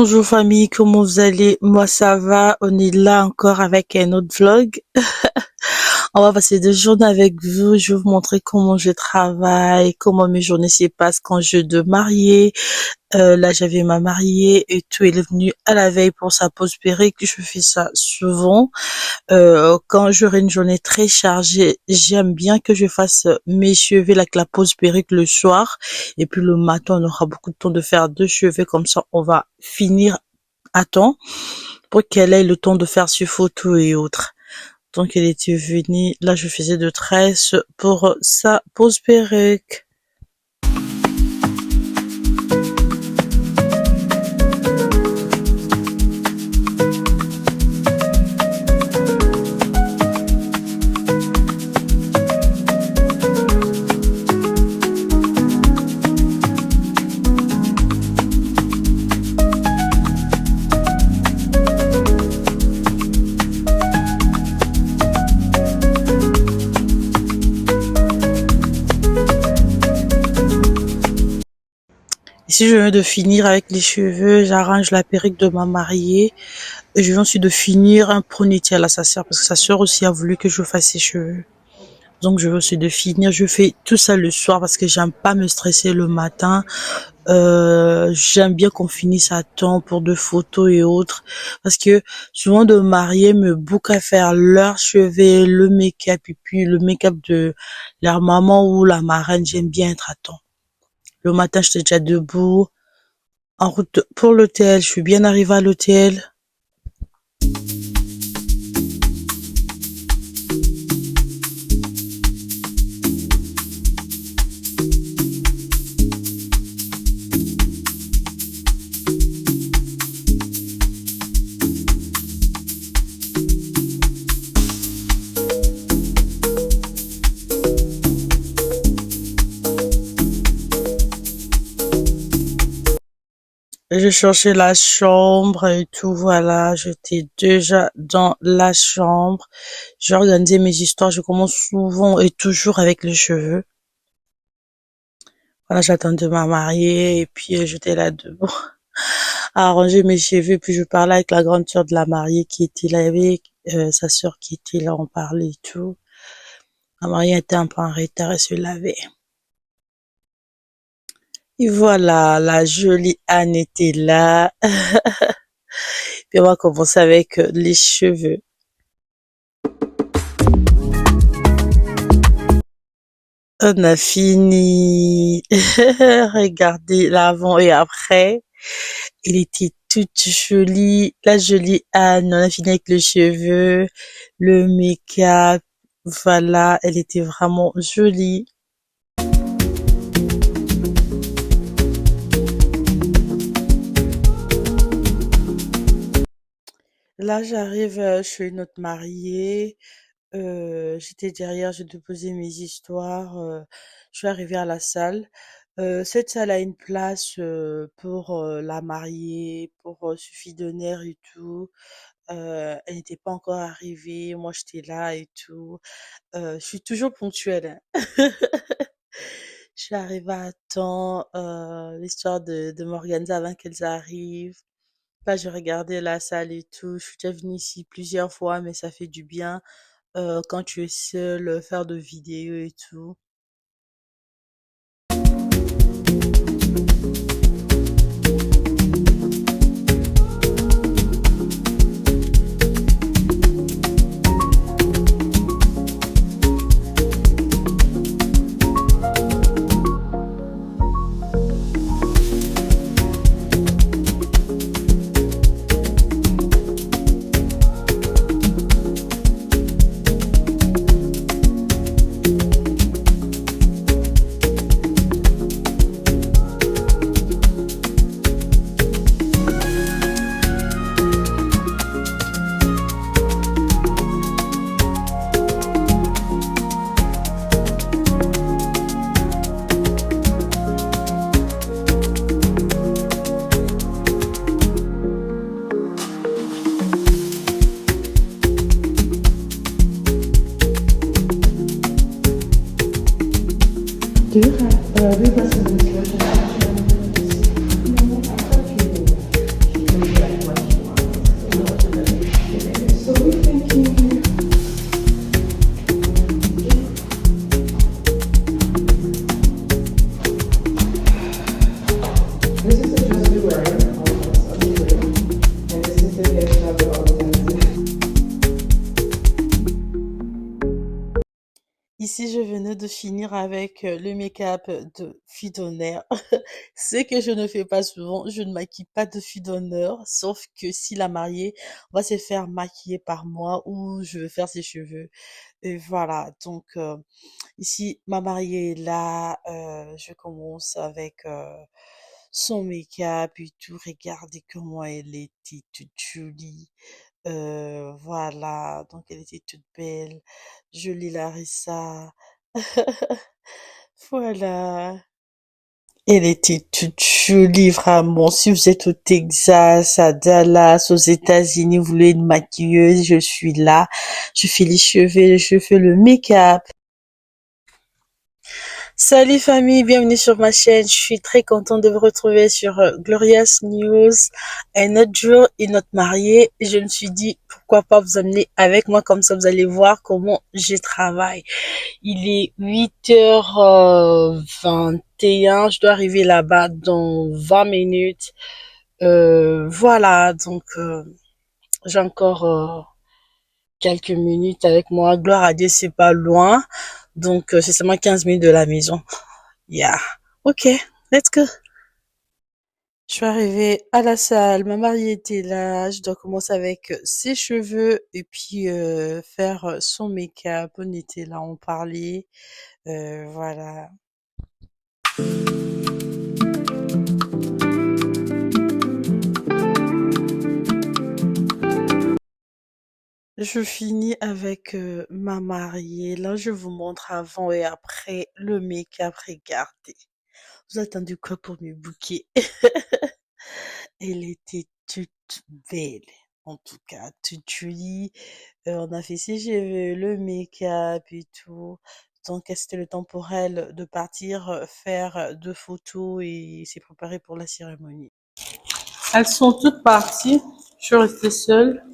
Bonjour famille, comment vous allez? Moi ça va, on est là encore avec un autre vlog. On va passer 2 journées avec vous, je vais vous montrer comment je travaille, comment mes journées se passent quand je dois marier. Là j'avais ma mariée et tout, elle est venue à la veille pour sa pause perruque, je fais ça souvent. Quand j'aurai une journée très chargée, j'aime bien que je fasse mes cheveux avec la pose perruque le soir. Et puis le matin, on aura beaucoup de temps de faire 2 cheveux. Comme ça, on va finir à temps pour qu'elle ait le temps de faire ses photos et autres. Donc, elle était venue. Là, je faisais de tresses pour sa pose perruque. Ici, je viens de finir avec les cheveux. J'arrange la perruque de ma mariée. Et je viens aussi de finir un ponytail à sa sœur parce que sa sœur aussi a voulu que je fasse ses cheveux. Donc, je veux aussi de finir. Je fais tout ça le soir parce que j'aime pas me stresser le matin. J'aime bien qu'on finisse à temps pour de photos et autres. Parce que souvent de mariés me bookent à faire leurs cheveux, le make-up et puis le make-up de leur maman ou la marraine. J'aime bien être à temps. Le matin, j'étais déjà debout. En route pour l'hôtel. Je suis bien arrivée à l'hôtel. Je cherchais la chambre et tout, voilà, j'étais déjà dans la chambre. J'ai organisé mes histoires, je commence souvent et toujours avec les cheveux. Voilà, j'attendais ma mariée et puis j'étais là debout à arranger mes cheveux. Puis je parlais avec la grande sœur de la mariée qui était là avec sa sœur qui était là, on parlait et tout. Ma mariée était un peu en retard, elle se lavait. Et voilà, la jolie Anne était là. Puis on va commencer avec les cheveux. On a fini. Regardez l'avant et après. Elle était toute jolie. La jolie Anne. On a fini avec les cheveux, le make-up. Voilà, elle était vraiment jolie. Là, j'arrive chez notre mariée. J'étais derrière, j'ai déposé mes histoires. Je suis arrivée à la salle. Cette salle a une place pour la mariée, pour Sophie Donner et tout. Elle n'était pas encore arrivée, moi j'étais là et tout. Je suis toujours ponctuelle, hein. Je suis arrivée à temps, l'histoire de m'organiser avant qu'elles arrivent. Là, j'ai regardé la salle et tout. Je suis déjà venue ici plusieurs fois, mais ça fait du bien quand tu es seule, faire de vidéos et tout. Ici, je venais de finir avec le make-up de fille d'honneur. Ce que je ne fais pas souvent, je ne maquille pas de fille d'honneur, sauf que si la mariée va se faire maquiller par moi ou je veux faire ses cheveux. Et voilà, donc ici, ma mariée est là, je commence avec son make-up et tout. Regardez comment elle était toute jolie. Voilà, donc elle était toute belle. Jolie Larissa. Voilà. Elle était toute jolie, vraiment. Si vous êtes au Texas, à Dallas, aux États-Unis, vous voulez une maquilleuse, je suis là. Je fais je fais le make-up. Salut famille, bienvenue sur ma chaîne. Je suis très contente de vous retrouver sur Glorious News. Un autre jour, une autre mariée. Je me suis dit, pourquoi pas vous amener avec moi, comme ça vous allez voir comment je travaille. Il est 8h21, je dois arriver là-bas dans 20 minutes. Voilà, donc j'ai encore quelques minutes avec moi. Gloire à Dieu, c'est pas loin. Donc c'est seulement 15 minutes de la maison. Yeah. Ok, let's go. Je suis arrivée à la salle, ma mariée était là, je dois commencer avec ses cheveux et puis faire son make-up. On était là, on parlait, voilà. Je finis avec ma mariée. Là, je vous montre avant et après le make-up. Regardez. Vous attendez quoi pour me bouquer? Elle était toute belle. En tout cas, toute jolie. On a fait ses cheveux, le make-up et tout. Donc, c'était le temps pour elle de partir faire deux photos et s'est préparée pour la cérémonie. Elles sont toutes parties. Je suis restée seule.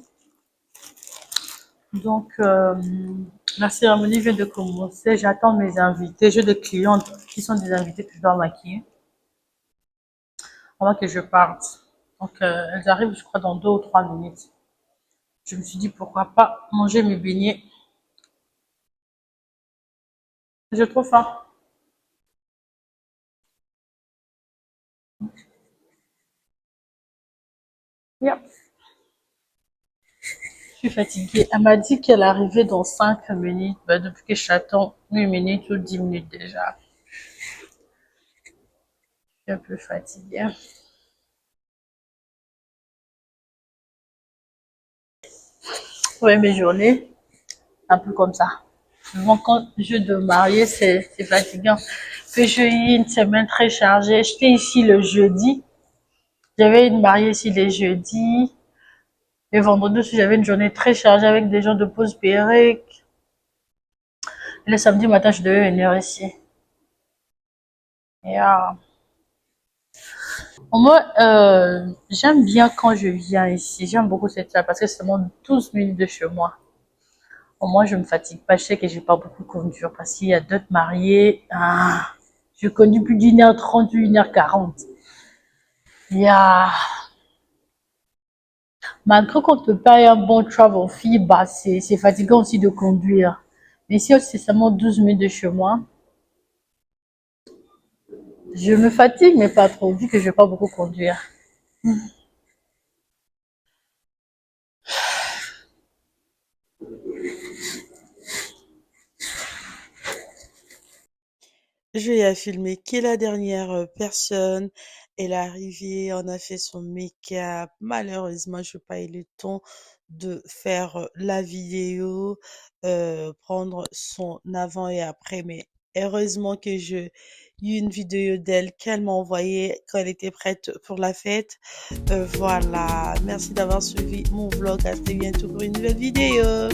Donc, la cérémonie vient de commencer. J'attends mes invités. J'ai des clientes qui sont des invités que je dois maquiller avant que je parte. Donc, elles arrivent, je crois, dans 2 ou 3 minutes. Je me suis dit, pourquoi pas manger mes beignets. J'ai trop faim. Yep. Je suis fatiguée. Elle m'a dit qu'elle arrivait dans 5 minutes. Bah, depuis que j'attends 8 minutes ou 10 minutes déjà. Je suis un peu fatiguée. Ouais, mes journées, un peu comme ça. Souvent, quand je dois marier, c'est fatigant. Que j'ai eu une semaine très chargée. J'étais ici le jeudi. J'avais une mariée ici les jeudis. Le vendredi aussi, j'avais une journée très chargée avec des gens de pause périque. Le samedi matin, je devais venir ici. Et, moi, j'aime bien quand je viens ici. J'aime beaucoup cette salle parce que c'est seulement 12 minutes de chez moi. Au moins, je me fatigue pas. Je sais que j'ai pas beaucoup conduire parce qu'il y a d'autres mariés. Je conduis plus d'1h30 ou 1h40. Malgré qu'on te paye un bon travel fee, bah, c'est fatigant aussi de conduire. Mais si c'est seulement 12 minutes de chez moi, je me fatigue, mais pas trop, vu que je vais pas beaucoup conduire. Je lui ai filmé qui est la dernière personne. Elle est arrivée, on a fait son make-up. Malheureusement, je n'ai pas eu le temps de faire la vidéo, prendre son avant et après. Mais heureusement que j'ai eu une vidéo d'elle qu'elle m'a envoyée quand elle était prête pour la fête. Voilà. Merci d'avoir suivi mon vlog. À très bientôt pour une nouvelle vidéo.